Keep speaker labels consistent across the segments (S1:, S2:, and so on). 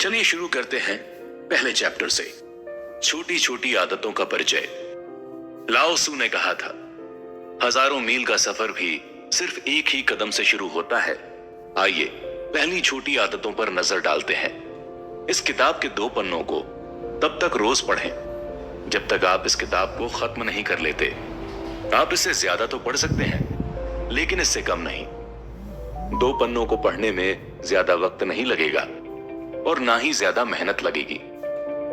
S1: चलिए शुरू करते हैं पहले चैप्टर से। छोटी छोटी आदतों का परिचय। लाओ त्सु ने कहा था, हजारों मील का सफर भी सिर्फ एक ही कदम से शुरू होता है। आइए पहली छोटी आदतों पर नजर डालते हैं। इस किताब के 2 पन्नों को तब तक रोज पढ़ें जब तक आप इस किताब को खत्म नहीं कर लेते। आप इससे ज्यादा तो पढ़ सकते हैं, लेकिन इससे कम नहीं। 2 पन्नों को पढ़ने में ज्यादा वक्त नहीं लगेगा और ना ही ज्यादा मेहनत लगेगी,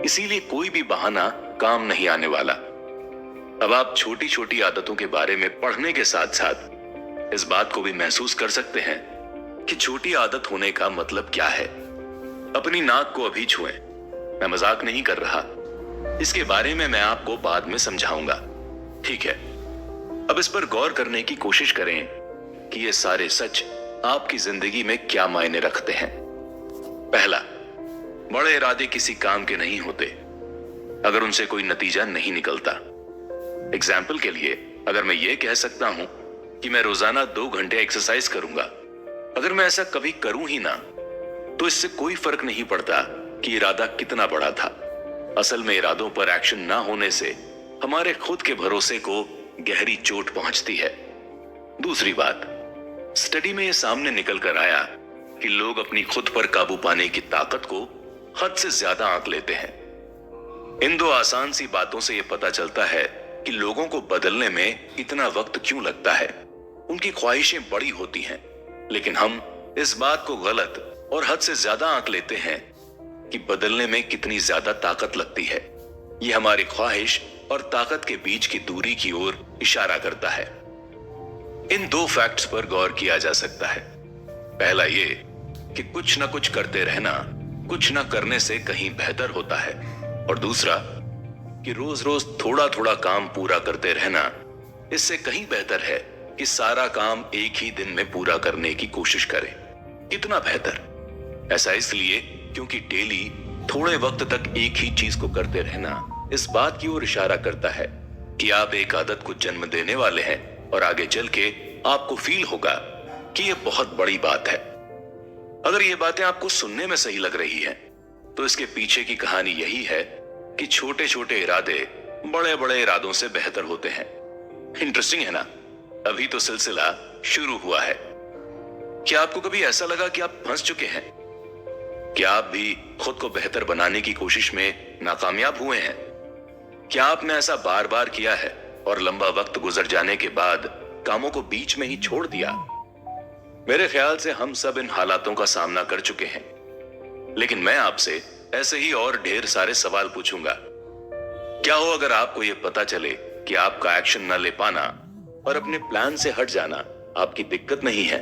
S1: इसीलिए कोई भी बहाना काम नहीं आने वाला। अब आप छोटी छोटी आदतों के बारे में पढ़ने के साथ साथ इस बात को भी महसूस कर सकते हैं कि छोटी आदत होने का मतलब क्या है। अपनी नाक को अभी छुएं। मैं मजाक नहीं कर रहा, इसके बारे में मैं आपको बाद में समझाऊंगा, ठीक है? अब इस पर गौर करने की कोशिश करें कि ये सारे सच आपकी जिंदगी में क्या मायने रखते हैं। पहला, बड़े इरादे किसी काम के नहीं होते अगर उनसे कोई नतीजा नहीं निकलता। एग्जाम्पल के लिए, अगर मैं ये कह सकता हूं कि मैं रोजाना 2 घंटे एक्सरसाइज करूंगा, अगर मैं ऐसा कभी करूं ही ना, तो इससे कोई फर्क नहीं पड़ता कि इरादा कितना बड़ा था। असल में इरादों पर एक्शन ना होने से हमारे खुद के भरोसे को गहरी चोट पहुंचती है। दूसरी बात, स्टडी में यह सामने निकल कर आया कि लोग अपनी खुद पर काबू पाने की ताकत को हद से ज्यादा आंक लेते हैं। इन 2 आसान सी बातों से यह पता चलता है कि लोगों को बदलने में इतना वक्त क्यों लगता है। उनकी ख्वाहिशें बड़ी होती हैं, लेकिन हम इस बात को गलत और हद से ज्यादा आंक लेते हैं कि बदलने में कितनी ज्यादा ताकत लगती है। यह हमारी ख्वाहिश और ताकत के बीच की दूरी की ओर इशारा करता है। इन 2 फैक्ट्स पर गौर किया जा सकता है। पहला ये कि कुछ ना कुछ करते रहना कुछ ना करने से कहीं बेहतर होता है, और दूसरा कि रोज रोज थोड़ा थोड़ा काम पूरा करते रहना इससे कहीं बेहतर है कि सारा काम एक ही दिन में पूरा करने की कोशिश करें। कितना बेहतर? ऐसा इसलिए क्योंकि डेली थोड़े वक्त तक एक ही चीज को करते रहना इस बात की ओर इशारा करता है कि आप एक आदत को जन्म देने वाले हैं, और आगे चल के आपको फील होगा कि यह बहुत बड़ी बात है। अगर ये बातें आपको सुनने में सही लग रही हैं, तो इसके पीछे की कहानी यही है कि छोटे छोटे इरादे बड़े बड़े इरादों से बेहतर होते हैं। इंटरेस्टिंग है ना? अभी तो सिलसिला शुरू हुआ है। क्या आपको कभी ऐसा लगा कि आप फंस चुके हैं? क्या आप भी खुद को बेहतर बनाने की कोशिश में नाकामयाब हुए हैं? क्या आपने ऐसा बार बार किया है और लंबा वक्त गुजर जाने के बाद कामों को बीच में ही छोड़ दिया? मेरे ख्याल से हम सब इन हालातों का सामना कर चुके हैं, लेकिन मैं आपसे ऐसे ही और ढेर सारे सवाल पूछूंगा। क्या हो अगर आपको यह पता चले कि आपका एक्शन न ले पाना और अपने प्लान से हट जाना आपकी दिक्कत नहीं है,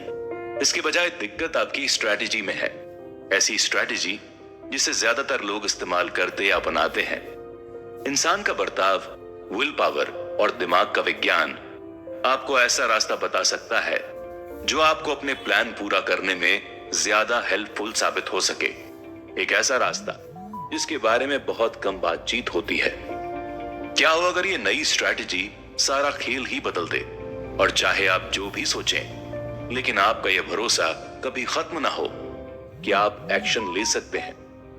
S1: इसके बजाय दिक्कत आपकी स्ट्रैटेजी में है। ऐसी स्ट्रैटेजी जिसे ज्यादातर लोग इस्तेमाल करते या अपनाते हैं। इंसान का बर्ताव, विल पावर और दिमाग का विज्ञान आपको ऐसा रास्ता बता सकता है जो आपको अपने प्लान पूरा करने में ज्यादा हेल्पफुल साबित हो सके। एक ऐसा रास्ता जिसके बारे में बहुत कम बातचीत होती है। क्या हो अगर ये नई स्ट्रैटेजी सारा खेल ही बदल दे, और चाहे आप जो भी सोचें, लेकिन आपका यह भरोसा कभी खत्म ना हो कि आप एक्शन ले सकते हैं,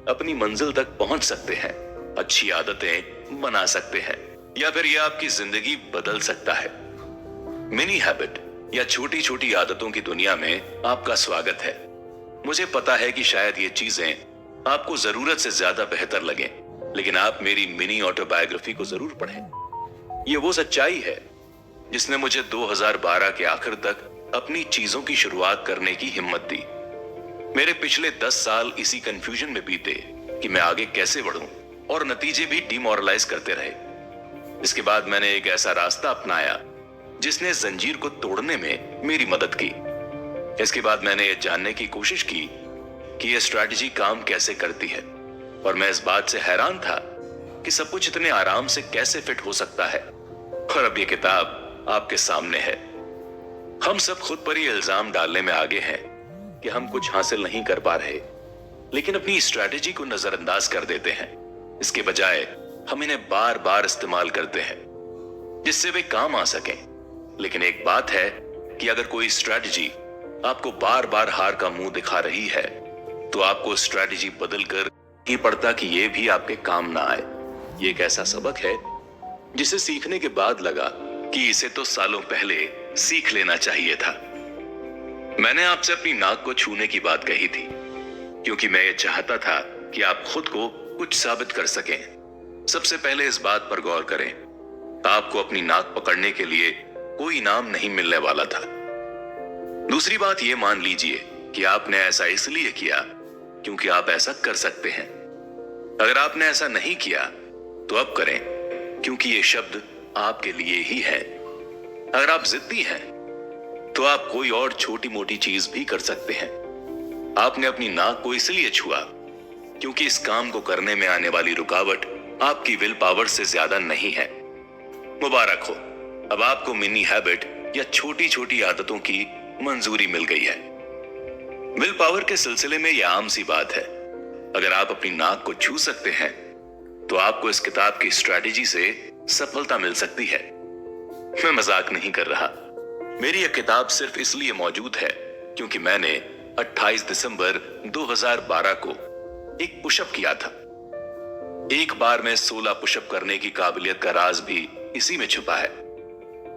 S1: अपनी मंजिल तक पहुंच सकते हैं, अच्छी आदतें बना सकते हैं, या फिर यह आपकी जिंदगी बदल सकता है। मिनी हैबिट या छोटी छोटी आदतों की दुनिया में आपका स्वागत है। मुझे पता है कि शायद ये चीजें आपको जरूरत से ज्यादा बेहतर लगें, लेकिन आप मेरी मिनी ऑटोबायोग्राफी को जरूर पढ़ें। ये वो सच्चाई है जिसने मुझे 2012 के आखिर तक अपनी चीजों की शुरुआत करने की हिम्मत दी। मेरे पिछले 10 साल इसी कंफ्यूजन में बीते कि मैं आगे कैसे बढ़ूं, और नतीजे भी डिमोरलाइज करते रहे। इसके बाद मैंने एक ऐसा रास्ता अपनाया जिसने जंजीर को तोड़ने में मेरी मदद की। इसके बाद मैंने यह जानने की कोशिश की कि यह स्ट्रैटेजी काम कैसे करती है, और मैं इस बात से हैरान था कि सब कुछ इतने आराम से कैसे फिट हो सकता है। और अब यह किताब आपके सामने है। हम सब खुद पर ही इल्जाम डालने में आगे हैं कि हम कुछ हासिल नहीं कर पा रहे, लेकिन अपनी स्ट्रैटेजी को नजरअंदाज कर देते हैं। इसके बजाय हम इन्हें बार बार इस्तेमाल करते हैं जिससे वे काम आ सकें। लेकिन एक बात है कि अगर कोई स्ट्रैटेजी आपको बार बार हार का मुंह दिखा रही है, तो आपको स्ट्रैटेजी बदलकर ही पड़ता कि यह भी आपके काम ना आए। ये एक ऐसा सबक है जिसे सीखने के बाद लगा कि इसे तो सालों पहले सीख लेना चाहिए था। मैंने आपसे अपनी नाक को छूने की बात कही थी क्योंकि मैं ये चाहता था कि आप खुद को कुछ साबित कर सकें। सबसे पहले इस बात पर गौर करें, आपको अपनी नाक पकड़ने के लिए कोई इनाम नहीं मिलने वाला था। दूसरी बात ये मान लीजिए कि आपने ऐसा इसलिए किया क्योंकि आप ऐसा कर सकते हैं। अगर आपने ऐसा नहीं किया तो अब करें, क्योंकि ये शब्द आपके लिए ही है। अगर आप जिद्दी हैं तो आप कोई और छोटी मोटी चीज भी कर सकते हैं। आपने अपनी नाक को इसलिए छुआ क्योंकि इस काम को करने में आने वाली रुकावट आपकी विल पावर से ज्यादा नहीं है। मुबारक हो, अब आपको मिनी हैबिट या छोटी छोटी आदतों की मंजूरी मिल गई है। विल पावर के सिलसिले में यह आम सी बात है। अगर आप अपनी नाक को छू सकते हैं तो आपको इस किताब की स्ट्रैटेजी से सफलता मिल सकती है। मैं मजाक नहीं कर रहा। मेरी यह किताब सिर्फ इसलिए मौजूद है क्योंकि मैंने 28 दिसंबर 2012 को एक पुशअप किया था। एक बार में 16 पुशअप करने की काबिलियत का राज भी इसी में छुपा है।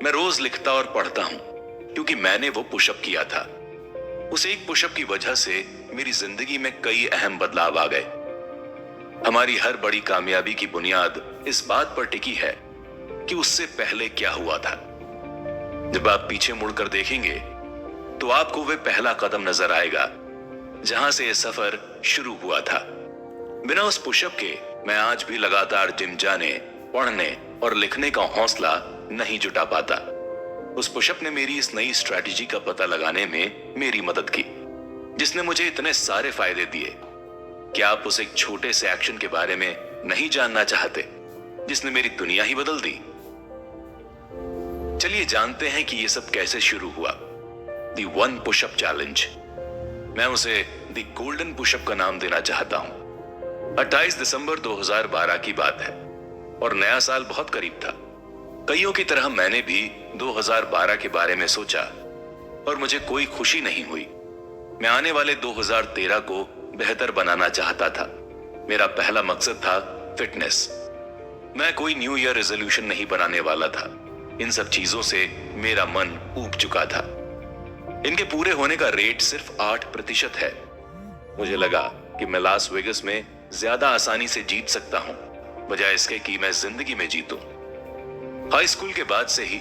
S1: मैं रोज लिखता और पढ़ता हूं क्योंकि मैंने वो पुशअप किया था। उस एक पुशअप की वजह से मेरी जिंदगी में कई अहम बदलाव आ गए। हमारी हर बड़ी कामयाबी की बुनियाद इस बात पर टिकी है कि उससे पहले क्या हुआ था। जब आप पीछे मुड़कर देखेंगे तो आपको वह पहला कदम नजर आएगा जहां से यह सफर शुरू हुआ था। बिना उस पुशअप के मैं आज भी लगातार जिम जाने, पढ़ने और लिखने का हौसला नहीं जुटा पाता। उस पुशअप ने मेरी इस नई स्ट्रैटेजी का पता लगाने में मेरी मदद की, जिसने मुझे इतने सारे फायदे दिए। क्या आप उस एक छोटे से एक्शन के बारे में नहीं जानना चाहते जिसने मेरी दुनिया ही बदल दी? चलिए जानते हैं कि यह सब कैसे शुरू हुआ। दी वन पुशअप चैलेंज, मैं उसे दी गोल्डन पुशअप का नाम देना चाहता हूं। 28 दिसंबर 2012 की बात है और नया साल बहुत करीब था। कईयों की तरह मैंने भी 2012 के बारे में सोचा और मुझे कोई खुशी नहीं हुई। मैं आने वाले 2013 को बेहतर बनाना चाहता था। मेरा पहला मकसद था फिटनेस। मैं कोई न्यू ईयर रेजोल्यूशन नहीं बनाने वाला था। इन सब चीजों से मेरा मन ऊब चुका था। इनके पूरे होने का रेट सिर्फ 8% है। मुझे लगा कि मैं लास वेगस में ज्यादा आसानी से जीत सकता हूं बजाय इसके कि मैं जिंदगी में जीतूं। हाई स्कूल के बाद से ही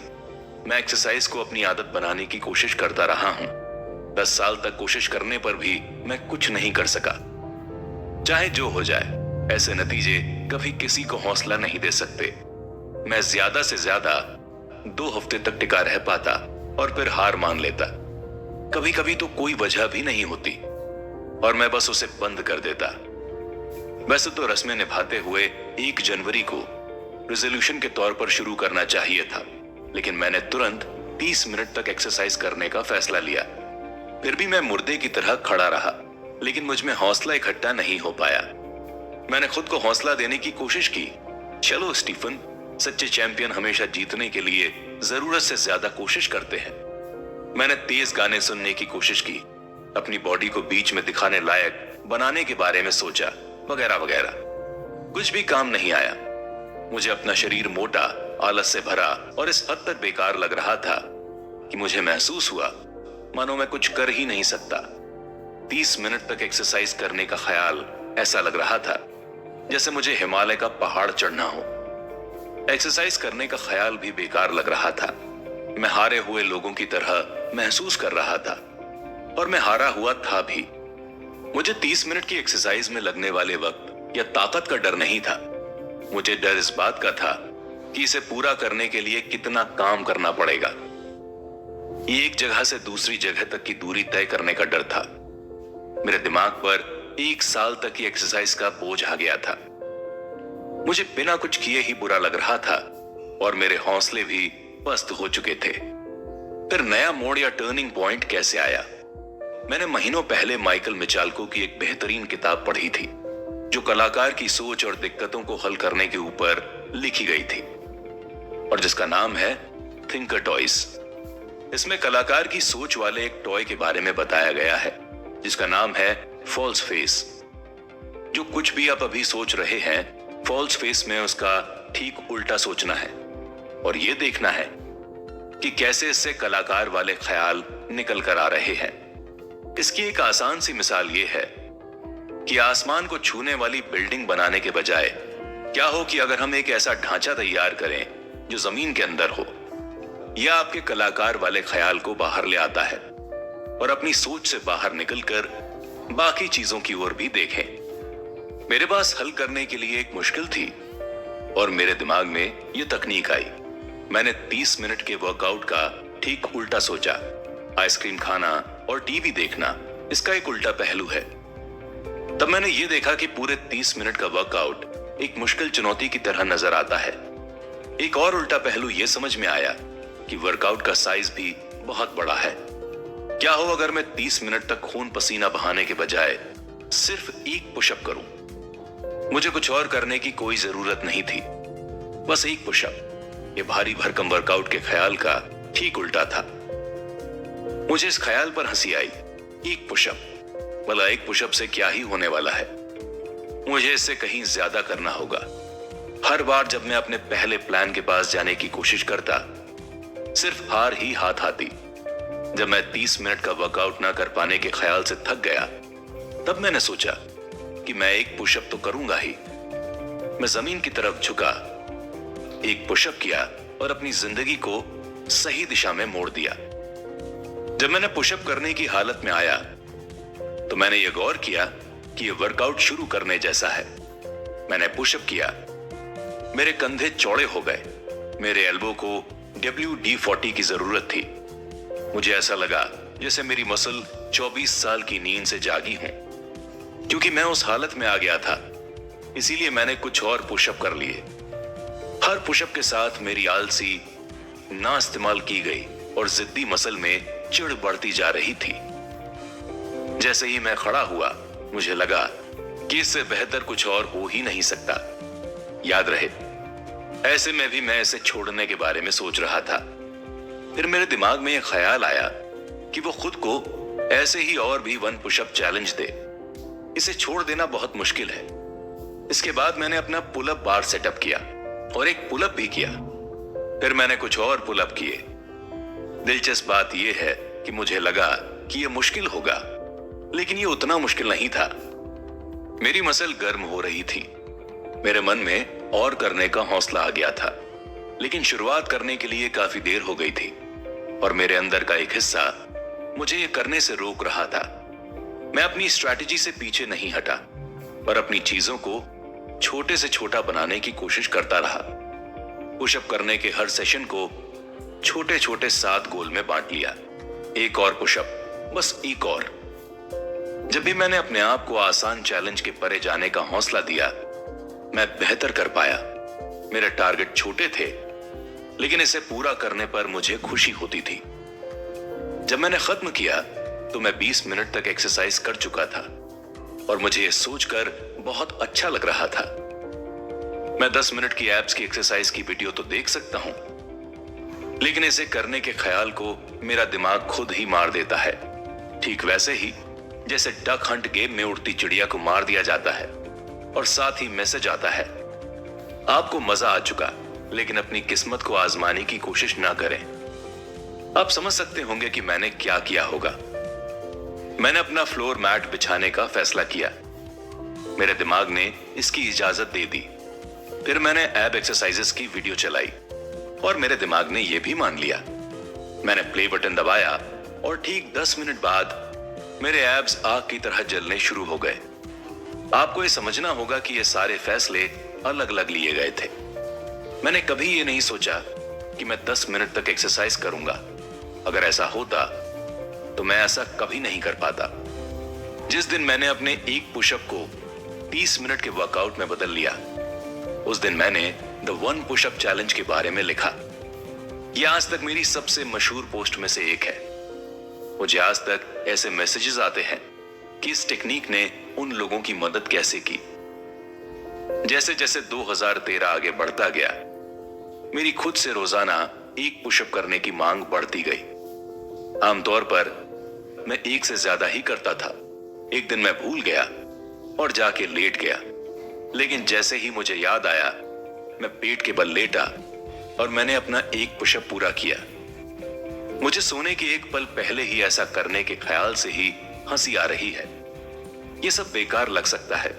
S1: मैं एक्सरसाइज को अपनी आदत बनाने की कोशिश करता रहा हूं। 10 साल तक कोशिश करने पर भी मैं कुछ नहीं कर सका। चाहे जो हो जाए, ऐसे नतीजे कभी किसी को हौसला नहीं दे सकते। मैं ज्यादा से ज्यादा 2 हफ्ते तक टिका रह पाता और फिर हार मान लेता। कभी कभी तो कोई वजह भी नहीं होती और मैं बस उसे बंद कर देता। वैसे तो रस्में निभाते हुए 1 जनवरी को रेजोल्यूशन के तौर पर शुरू करना चाहिए था, लेकिन मैंने तुरंत 30 मिनट तक एक्सरसाइज करने का फैसला लिया। फिर भी मैं मुर्दे की तरह खड़ा रहा, लेकिन मुझ में हौसला इकट्ठा नहीं हो पाया। मैंने खुद को हौसला देने की कोशिश की। चलो स्टीफन, सच्चे चैंपियन हमेशा जीतने के लिए जरूरत से ज्यादा कोशिश करते हैं। मैंने तेज गाने सुनने की कोशिश की, अपनी बॉडी को बीच में दिखाने लायक बनाने के बारे में सोचा, वगैरह वगैरह। कुछ भी काम नहीं आया। मुझे अपना शरीर मोटा, आलस से भरा और इस हद तक बेकार लग रहा था कि मुझे महसूस हुआ मानो मैं कुछ कर ही नहीं सकता। 30 मिनट तक एक्सरसाइज करने का ख्याल ऐसा लग रहा था जैसे मुझे हिमालय का पहाड़ चढ़ना हो। एक्सरसाइज करने का ख्याल भी बेकार लग रहा था। मैं हारे हुए लोगों की तरह महसूस कर रहा था और मैं हारा हुआ था भी। मुझे 30 मिनट की एक्सरसाइज में लगने वाले वक्त या ताकत का डर नहीं था। मुझे डर इस बात का था कि इसे पूरा करने के लिए कितना काम करना पड़ेगा। एक जगह से दूसरी जगह तक की दूरी तय करने का डर था। मेरे दिमाग पर 1 साल तक की एक्सरसाइज का बोझ आ गया था। मुझे बिना कुछ किए ही बुरा लग रहा था और मेरे हौसले भी पस्त हो चुके थे। फिर नया मोड़ या टर्निंग पॉइंट कैसे आया? मैंने महीनों पहले माइकल मिचाल्को की एक बेहतरीन किताब पढ़ी थी जो कलाकार की सोच और दिक्कतों को हल करने के ऊपर लिखी गई थी और जिसका नाम है थिंकर टॉयज। इसमें कलाकार की सोच वाले एक टॉय के बारे में बताया गया है जिसका नाम है फॉल्स फेस। जो कुछ भी आप अभी सोच रहे हैं, फॉल्स फेस में उसका ठीक उल्टा सोचना है और यह देखना है कि कैसे इससे कलाकार वाले ख्याल निकल कर आ रहे हैं। इसकी एक आसान सी मिसाल यह है कि आसमान को छूने वाली बिल्डिंग बनाने के बजाय क्या हो कि अगर हम एक ऐसा ढांचा तैयार करें जो जमीन के अंदर हो। यह आपके कलाकार वाले ख्याल को बाहर ले आता है और अपनी सोच से बाहर निकलकर बाकी चीजों की ओर भी देखें। मेरे पास हल करने के लिए एक मुश्किल थी और मेरे दिमाग में यह तकनीक आई। मैंने 30 मिनट के वर्कआउट का ठीक उल्टा सोचा। आइसक्रीम खाना और टीवी देखना इसका एक उल्टा पहलू है। तब मैंने यह देखा कि पूरे 30 मिनट का वर्कआउट एक मुश्किल चुनौती की तरह नजर आता है। एक और उल्टा पहलू यह समझ में आया कि वर्कआउट का साइज भी बहुत बड़ा है। क्या हो अगर मैं 30 मिनट तक खून पसीना बहाने के बजाय सिर्फ एक पुशअप करूं। मुझे कुछ और करने की कोई जरूरत नहीं थी, बस एक पुशअप। ये भारी भरकम वर्कआउट के ख्याल का ठीक उल्टा था। मुझे इस ख्याल पर हंसी आई। एक पुशअप, भला एक पुशअप से क्या ही होने वाला है। मुझे इससे कहीं ज्यादा करना होगा। हर बार जब मैं अपने पहले प्लान के पास जाने की कोशिश करता, सिर्फ हार ही हाथ आती। जब मैं 30 मिनट का वर्कआउट ना कर पाने के ख्याल से थक गया, तब मैंने सोचा कि मैं एक पुशअप तो करूंगा ही। मैं जमीन की तरफ झुका, एक पुशअप किया और अपनी जिंदगी को सही दिशा में मोड़ दिया। जब मैंने पुशअप करने की हालत में आया तो मैंने यह गौर किया कि यह वर्कआउट शुरू करने जैसा है। मैंने पुशअप किया, मेरे कंधे चौड़े हो गए। मेरे एल्बो को WD-40 की जरूरत थी। मुझे ऐसा लगा जैसे मेरी मसल 24 साल की नींद से जागी हूं। क्योंकि मैं उस हालत में आ गया था, इसीलिए मैंने कुछ और पुशअप कर लिए। हर पुशअप के साथ मेरी आलसी ना इस्तेमाल की गई और जिद्दी मसल में चिढ़ बढ़ती जा रही थी। जैसे ही मैं खड़ा हुआ, मुझे लगा कि इससे बेहतर कुछ और हो ही नहीं सकता। याद रहे, ऐसे में भी मैं इसे छोड़ने के बारे में सोच रहा था। फिर मेरे दिमाग में यह ख्याल आया कि वो खुद को ऐसे ही और भी 1 पुशअप चैलेंज दे। इसे छोड़ देना बहुत मुश्किल है। इसके बाद मैंने अपना पुलअप बार सेटअप किया और एक पुलअप भी किया। फिर मैंने कुछ और पुलअप किए। दिलचस्प बात यह है कि मुझे लगा कि यह मुश्किल होगा, लेकिन यह उतना मुश्किल नहीं था। मेरी मसल गर्म हो रही थी। मेरे मन में और करने का हौसला आ गया था, लेकिन शुरुआत करने के लिए काफी देर हो गई थी और मेरे अंदर का एक हिस्सा मुझे यह करने से रोक रहा था। मैं अपनी स्ट्रैटेजी से पीछे नहीं हटा और अपनी चीजों को छोटे से छोटा बनाने की कोशिश करता रहा। पुशअप करने के हर सेशन को छोटे छोटे 7 गोल में बांट लिया। एक और पुशअप, बस एक और। जब भी मैंने अपने आप को आसान चैलेंज के परे जाने का हौसला दिया, मैं बेहतर कर पाया। मेरे टारगेट छोटे थे, लेकिन इसे पूरा करने पर मुझे खुशी होती थी। जब मैंने खत्म किया तो मैं 20 मिनट तक एक्सरसाइज कर चुका था और मुझे यह सोचकर बहुत अच्छा लग रहा था। मैं 10 मिनट की एब्स की एक्सरसाइज की वीडियो तो देख सकता हूं, लेकिन इसे करने के ख्याल को मेरा दिमाग खुद ही मार देता है। ठीक वैसे ही जैसे डक हंट गेम में उड़ती चिड़िया को मार दिया जाता है और साथ ही मैसेज आता है, आपको मजा आ चुका, लेकिन अपनी किस्मत को आजमाने की कोशिश ना करें। आप समझ सकते होंगे कि मैंने क्या किया होगा। मैंने अपना फ्लोर मैट बिछाने का फैसला किया। मेरे दिमाग ने इसकी इजाजत दे दी। फिर मैंने एब एक्सरसाइजेस की वीडियो चलाई और मेरे दिमाग ने यह भी मान लिया। मैंने प्ले बटन दबाया और ठीक 10 मिनट बाद मेरे एब्स आग की तरह जलने शुरू हो गए। आपको यह समझना होगा कि ये सारे फैसले अलग अलग लिए गए थे। मैंने कभी ये नहीं सोचा कि मैं 10 मिनट तक एक्सरसाइज करूंगा। अगर ऐसा होता तो मैं ऐसा कभी नहीं कर पाता। जिस दिन मैंने अपने एक पुशअप को 30 मिनट के वर्कआउट में बदल लिया, उस दिन मैंने द 1 पुशअप चैलेंज के बारे में लिखा। यह आज तक मेरी सबसे मशहूर पोस्ट में से एक है। मुझे आज तक ऐसे मैसेजेस आते हैं कि इस टेक्निक ने उन लोगों की मदद कैसे की। जैसे जैसे 2013 आगे बढ़ता गया, मेरी खुद से रोजाना एक पुशअप करने की मांग बढ़ती गई। आमतौर पर मैं एक से ज्यादा ही करता था, एक दिन मैं भूल गया और जाके लेट गया, लेकिन जैसे ही मुझे याद आया मैं पेट के बल लेटा और मैंने अपना एक पुशअप पूरा किया। मुझे सोने के एक पल पहले ही ऐसा करने के ख्याल से ही हंसी आ रही है। ये सब बेकार लग सकता है,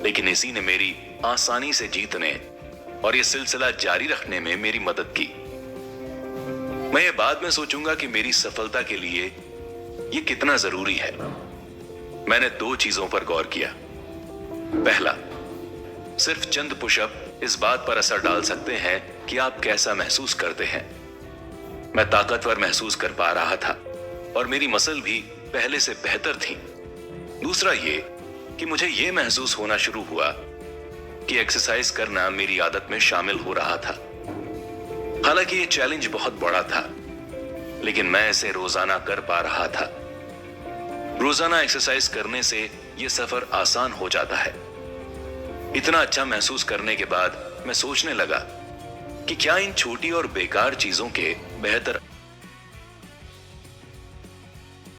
S1: लेकिन इसी ने मेरी आसानी से जीतने और ये सिलसिला जारी रखने में मेरी मदद की। मैं ये बाद में सोचूंगा कि मेरी सफलता के लिए ये कितना जरूरी है। मैंने 2 चीजों पर गौर किया। पहला, सिर्फ चंद पुशअप इस बात पर असर डाल सकते हैं कि आप कैसा महसूस करते हैं। मैं ताकतवर महसूस कर पा रहा था और मेरी मसल भी पहले से बेहतर थी। दूसरा ये कि मुझे ये महसूस होना शुरू हुआ कि एक्सरसाइज करना मेरी आदत में शामिल हो रहा था। हालांकि ये चैलेंज बहुत बड़ा था, लेकिन मैं इसे रोजाना कर पा रहा था। रोजाना एक्सरसाइज करने से यह सफर आसान हो जाता है। इतना अच्छा महसूस करने के बाद मैं सोचने लगा कि क्या इन छोटी और बेकार चीजों के बेहतर